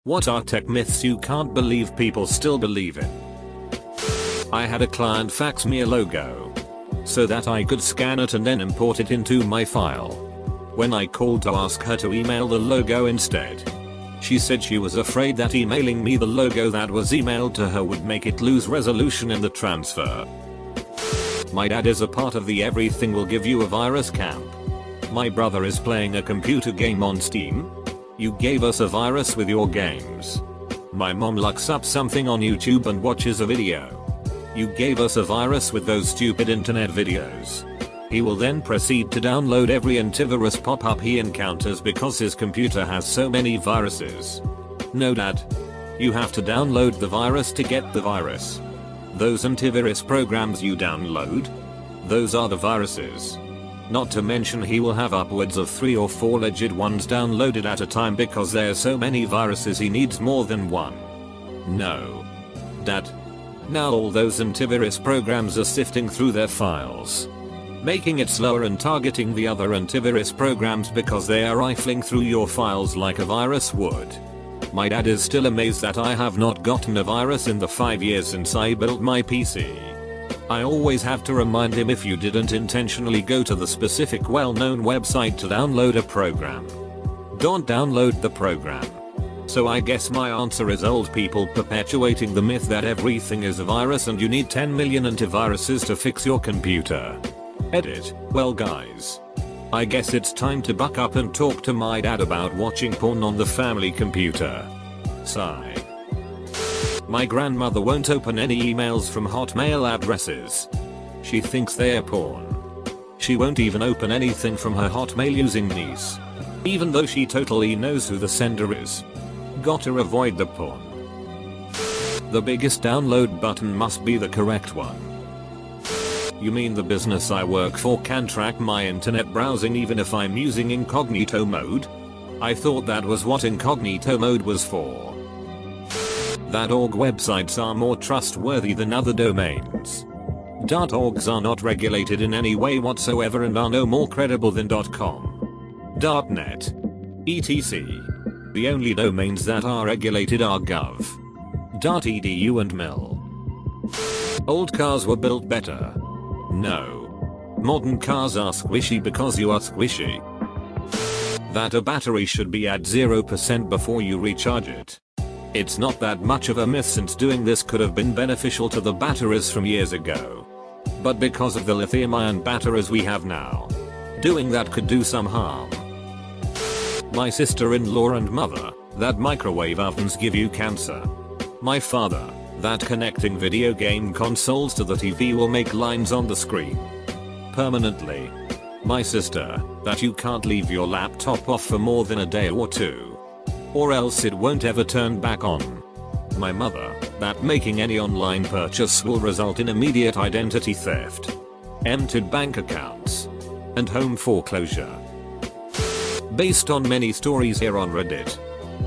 What are tech myths you can't believe people still believe in? I had a client fax me a logo so that I could scan it and then import it into my file. When I called to ask her to email the logo instead, she said she was afraid that emailing me the logo that was emailed to her would make it lose resolution in the transfer. My dad is a part of the everything will give you a virus camp. My brother is playing a computer game on Steam. You gave us a virus with your games. My mom looks up something on YouTube and watches a video. You gave us a virus with those stupid internet videos. He will then proceed to download every antivirus pop-up he encounters because his computer has so many viruses. No dad. You have to download the virus to get the virus. Those antivirus programs you download? Those are the viruses. Not to mention he will have upwards of 3 or 4 legit ones downloaded at a time because there are so many viruses he needs more than one. No. Dad. Now all those antivirus programs are sifting through their files, making it slower and targeting the other antivirus programs because they are rifling through your files like a virus would. My dad is still amazed that I have not gotten a virus in the 5 years since I built my PC. I always have to remind him if you didn't intentionally go to the specific well-known website to download a program, don't download the program. So I guess my answer is old people perpetuating the myth that everything is a virus and you need 10 million antiviruses to fix your computer. Edit. Well guys, I guess it's time to buck up and talk to my dad about watching porn on the family computer. Sigh. My grandmother won't open any emails from Hotmail addresses. She thinks they're porn. She won't even open anything from her Hotmail using niece, even though she totally knows who the sender is. Gotta avoid the porn. The biggest download button must be the correct one. You mean the business I work for can track my internet browsing even if I'm using incognito mode? I thought that was what incognito mode was for. That .org websites are more trustworthy than other domains. .orgs are not regulated in any way whatsoever and are no more credible than .com, .net, etc. The only domains that are regulated are gov, .edu and mil. Old cars were built better. No. Modern cars are squishy because you are squishy. That a battery should be at 0% before you recharge it. It's not that much of a myth since doing this could have been beneficial to the batteries from years ago. But because of the lithium-ion batteries we have now, doing that could do some harm. My sister-in-law and mother, that microwave ovens give you cancer. My father, that connecting video game consoles to the TV will make lines on the screen permanently. My sister, that you can't leave your laptop off for more than a day or two, or else it won't ever turn back on. My mother, that making any online purchase will result in immediate identity theft, emptied bank accounts, and home foreclosure. Based on many stories here on Reddit.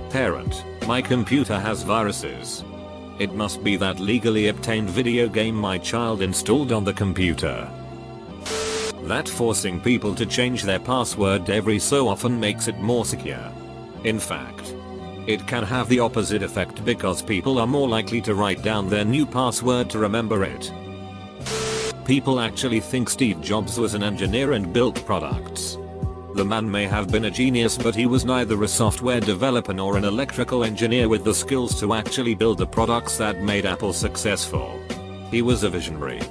Parent, my computer has viruses. It must be that legally obtained video game my child installed on the computer. That forcing people to change their password every so often makes it more secure. In fact, it can have the opposite effect because people are more likely to write down their new password to remember it. People actually think Steve Jobs was an engineer and built products. The man may have been a genius, but he was neither a software developer nor an electrical engineer with the skills to actually build the products that made Apple successful. He was a visionary,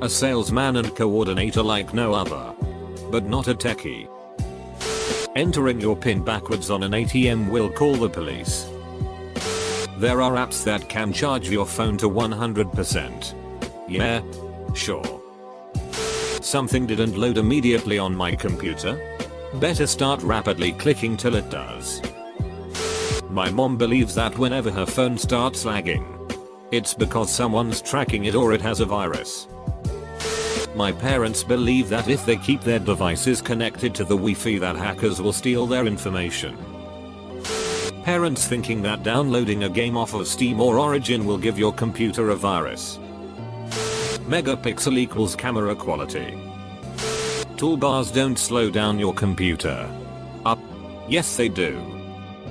a salesman and coordinator like no other, but not a techie. Entering your PIN backwards on an ATM will call the police. There are apps that can charge your phone to 100%. Yeah, sure. Something didn't load immediately on my computer? Better start rapidly clicking till it does. My mom believes that whenever her phone starts lagging, it's because someone's tracking it or it has a virus. My parents believe that if they keep their devices connected to the Wi-Fi that hackers will steal their information. Parents thinking that downloading a game off of Steam or Origin will give your computer a virus. Megapixel equals camera quality. Toolbars don't slow down your computer. Yes they do.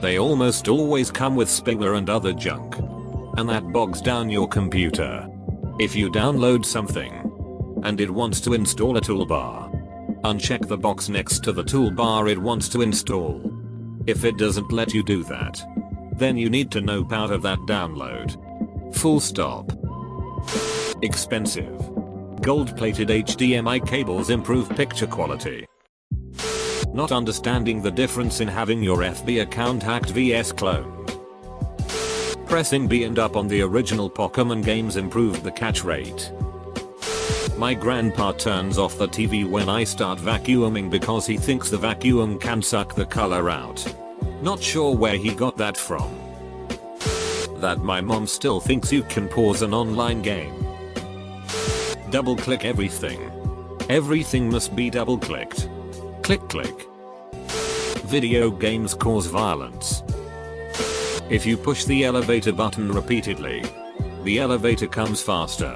They almost always come with spyware and other junk. And that bogs down your computer. If you download something and it wants to install a toolbar, uncheck the box next to the toolbar it wants to install. If it doesn't let you do that, then you need to nope out of that download. Full stop. Expensive. Gold-plated HDMI cables improve picture quality. Not understanding the difference in having your FB account hacked vs cloned. Pressing B and up on the original Pokemon games improved the catch rate. My grandpa turns off the TV when I start vacuuming because he thinks the vacuum can suck the color out. Not sure where he got that from. That my mom still thinks you can pause an online game. Double click everything. Everything must be double clicked. Click click. Video games cause violence. If you push the elevator button repeatedly, the elevator comes faster.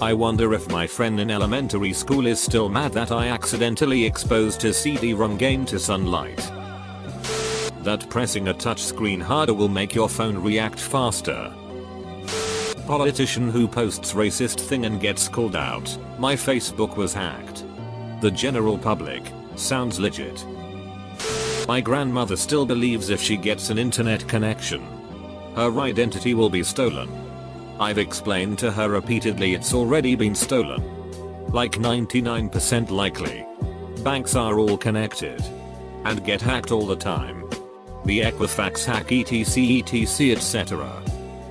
I wonder if my friend in elementary school is still mad that I accidentally exposed his CD-ROM game to sunlight. That pressing a touchscreen harder will make your phone react faster. Politician who posts racist thing and gets called out. My Facebook was hacked. The general public. Sounds legit. My grandmother still believes if she gets an internet connection, her identity will be stolen. I've explained to her repeatedly it's already been stolen. Like 99% likely. Banks are all connected and get hacked all the time. The Equifax hack etc etc.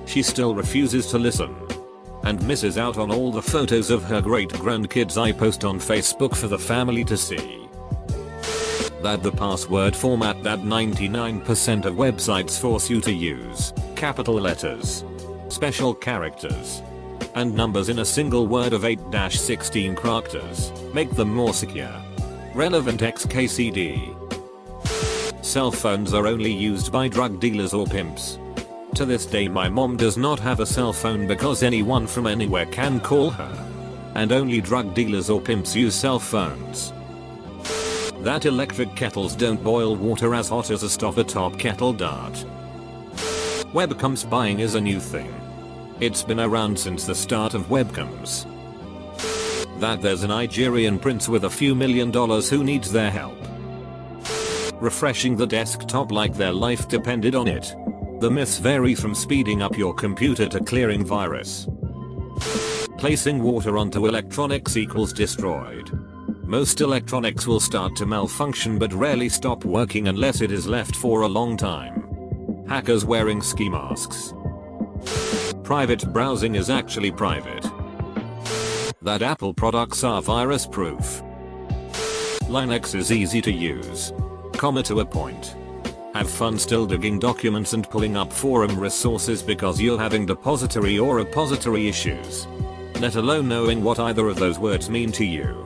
She still refuses to listen and misses out on all the photos of her great grandkids I post on Facebook for the family to see. That the password format that 99% of websites force you to use, capital letters, special characters, and numbers in a single word of 8-16 characters, make them more secure. Relevant XKCD. Cell phones are only used by drug dealers or pimps. To this day my mom does not have a cell phone because anyone from anywhere can call her. And only drug dealers or pimps use cell phones. That electric kettles don't boil water as hot as a stopper-top kettle dart. Webcam spying is a new thing. It's been around since the start of webcams. That there's a Nigerian prince with a few $1 million who needs their help. Refreshing the desktop like their life depended on it. The myths vary from speeding up your computer to clearing virus. Placing water onto electronics equals destroyed. Most electronics will start to malfunction but rarely stop working unless it is left for a long time. Hackers wearing ski masks. Private browsing is actually private. That Apple products are virus proof. Linux is easy to use. Comma to a point. Have fun still digging documents and pulling up forum resources because you're having depository or repository issues. Let alone knowing what either of those words mean to you.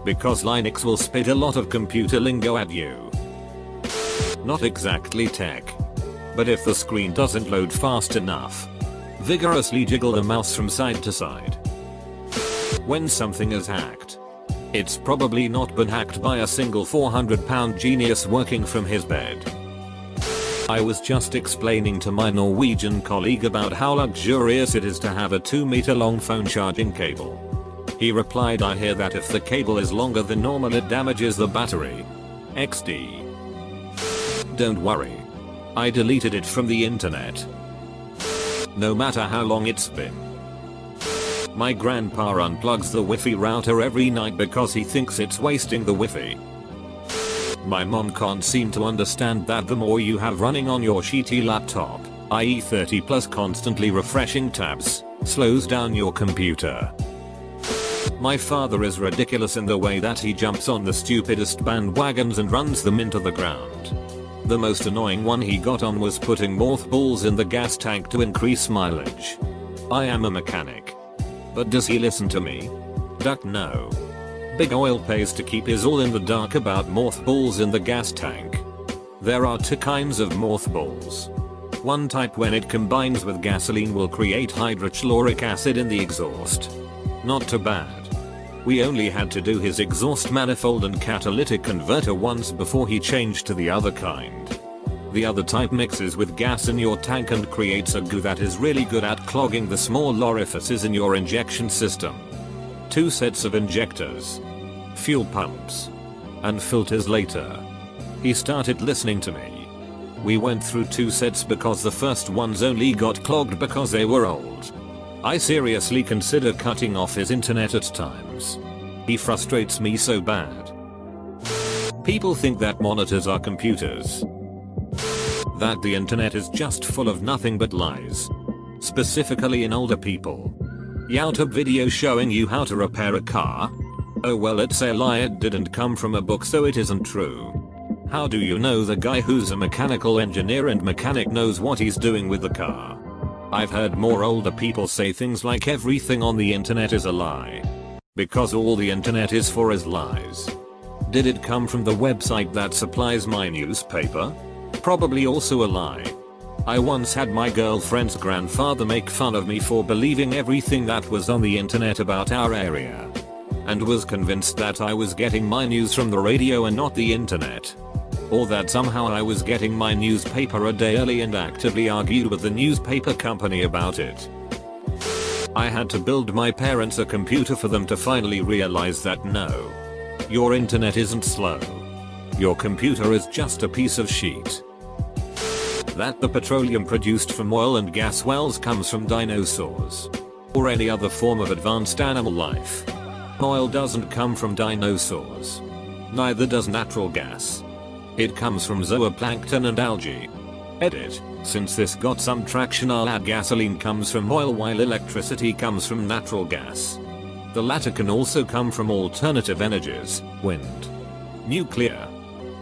Because Linux will spit a lot of computer lingo at you. Not exactly tech. But if the screen doesn't load fast enough, vigorously jiggle the mouse from side to side. When something is hacked, it's probably not been hacked by a single 400-pound genius working from his bed. I was just explaining to my Norwegian colleague about how luxurious it is to have a 2-meter long phone charging cable. He replied, I hear that if the cable is longer than normal it damages the battery. XD. Don't worry. I deleted it from the internet. No matter how long it's been. My grandpa unplugs the Wi-Fi router every night because he thinks it's wasting the Wi-Fi. My mom can't seem to understand that the more you have running on your shitty laptop, i.e. 30 plus constantly refreshing tabs, slows down your computer. My father is ridiculous in the way that he jumps on the stupidest bandwagons and runs them into the ground. The most annoying one he got on was putting mothballs in the gas tank to increase mileage. I am a mechanic. But does he listen to me? Duck no. Big Oil pays to keep us all in the dark about mothballs in the gas tank. There are two kinds of mothballs. One type when it combines with gasoline will create hydrochloric acid in the exhaust. Not too bad. We only had to do his exhaust manifold and catalytic converter once before he changed to the other kind. The other type mixes with gas in your tank and creates a goo that is really good at clogging the small orifices in your injection system. 2 sets of injectors, fuel pumps, and filters later, he started listening to me. We went through 2 sets because the first ones only got clogged because they were old. I seriously consider cutting off his internet at times. He frustrates me so bad. People think that monitors are computers. That the internet is just full of nothing but lies. Specifically in older people. YouTube video showing you how to repair a car? Oh well, it's a lie, it didn't come from a book, so it isn't true. How do you know the guy who's a mechanical engineer and mechanic knows what he's doing with the car? I've heard more older people say things like everything on the internet is a lie. Because all the internet is for is lies. Did it come from the website that supplies my newspaper? Probably also a lie. I once had my girlfriend's grandfather make fun of me for believing everything that was on the internet about our area. And was convinced that I was getting my news from the radio and not the internet. Or that somehow I was getting my newspaper a day early and actively argued with the newspaper company about it. I had to build my parents a computer for them to finally realize that no. Your internet isn't slow. Your computer is just a piece of shit. That the petroleum produced from oil and gas wells comes from dinosaurs. Or any other form of advanced animal life. Oil doesn't come from dinosaurs. Neither does natural gas. It comes from zooplankton and algae. Edit. Since this got some traction, I'll add gasoline comes from oil while electricity comes from natural gas. The latter can also come from alternative energies, wind, nuclear,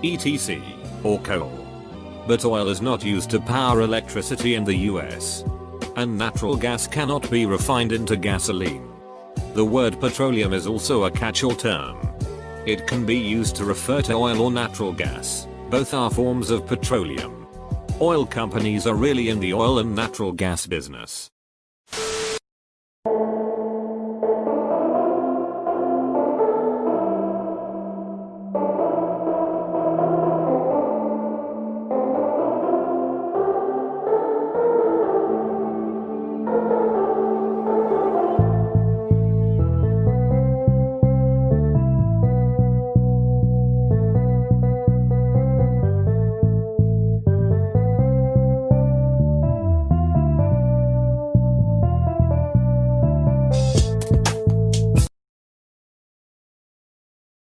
etc., or coal. But oil is not used to power electricity in the US. And natural gas cannot be refined into gasoline. The word petroleum is also a catch-all term. It can be used to refer to oil or natural gas. Both are forms of petroleum. Oil companies are really in the oil and natural gas business.